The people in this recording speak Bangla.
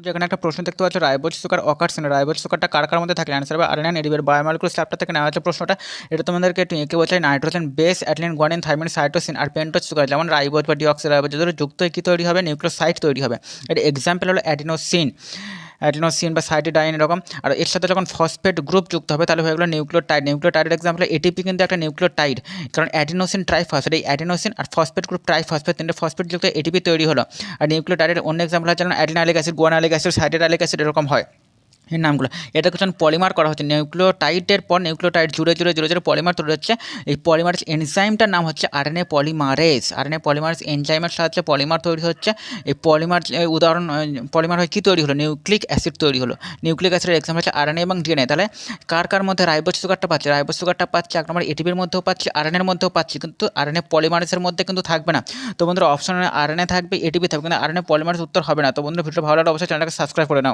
যেখানে একটা প্রশ্ন দেখতে পাচ্ছ, ribose sugar occurs in, ribose সুগারটা কার কার মধ্যে থাকে? অ্যান্সার হবে আরএনএ এডিবির বায়োমলিকুলার চ্যাপ্টার থেকে নেওয়া হচ্ছে প্রশ্নটা। এটা তোমাদেরকে কে বলছে nitrogen base, adenine, guanine, thymine, cytosine আর পেন্টোজ সুগার যেমন রাইবোজ বা ডিঅক্সি রাইবোজ যদি যুক্ত হয়ে কী তৈরি হবে? নিউক্লিওসাইড তৈরি হবে। এর এক্সাম্পল হলো অ্যাডিনোসিন বা সাইটিডাইন এরকম। আর এর সাথে যখন ফসফেট গ্রুপ যুক্ত হবে তাহলে হয়ে গেলো নিউক্লিওটাইড। নিউক্লিওটাইডের এক্সাম্পল এটিপি কিন্তু একটা নিউক্লিওটাইড, কারণ অ্যাডিনোসিন ট্রাইফসফেট, এই অ্যাডিনোসিন আর ফসফেট গ্রুপ ট্রাইফসফেট, তিনটে ফসফেট যুক্ত এটিপি তৈরি হলো। আর নিউক্লিওটাইডের অন্য এক্সাম্পল হচ্ছে যেমন অ্যাডিনালিক অ্যাসিড, গুয়ানালিক অ্যাসিড, সাইটিডাইলিক অ্যাসিড এরকম হয় এর নামগুলো। এটাকে যখন পলিমার করা হচ্ছে, নিউক্লিওটাইডের পর নিউক্লিওটাইড জুড়ে পলিমার তৈরি হচ্ছে। এই পলিমারেজ এনজাইমটার নাম হচ্ছে আরএনএ পলিমারেজ। আরএনএ পলিমারেজ এনজাইমের সাহায্যে পলিমার তৈরি হচ্ছে। এই পলিমার উদাহরণ পলিমার হয় কী তৈরি হলো? নিউক্লিক অ্যাসিড তৈরি হলো। নিউক্লিক অ্যাসিডের এক্সাম্পল হচ্ছে আরএনএ এবং ডিএনএ। তাহলে কার কার মধ্যে রাইবোজ সুগারটা পাচ্ছে? রাইবোজ সুগারটা পাচ্ছে এক নম্বর এটিপির মধ্যেও পাচ্ছি, আরএনএর মধ্যেও পাচ্ছি, কিন্তু আরএনএ পলিমারেজের মধ্যে কিন্তু থাকবে না। তো বন্ধুরা অপশনে আরএনএ থাকবে, এটিপি থাকবে, কিন্তু আরএনএ পলিমারেজ উত্তর হবে না। তো বন্ধুরা ভিডিওটা ভালো লাগলে অবশ্যই চ্যানেলটাকে সাবস্ক্রাইব করে নাও।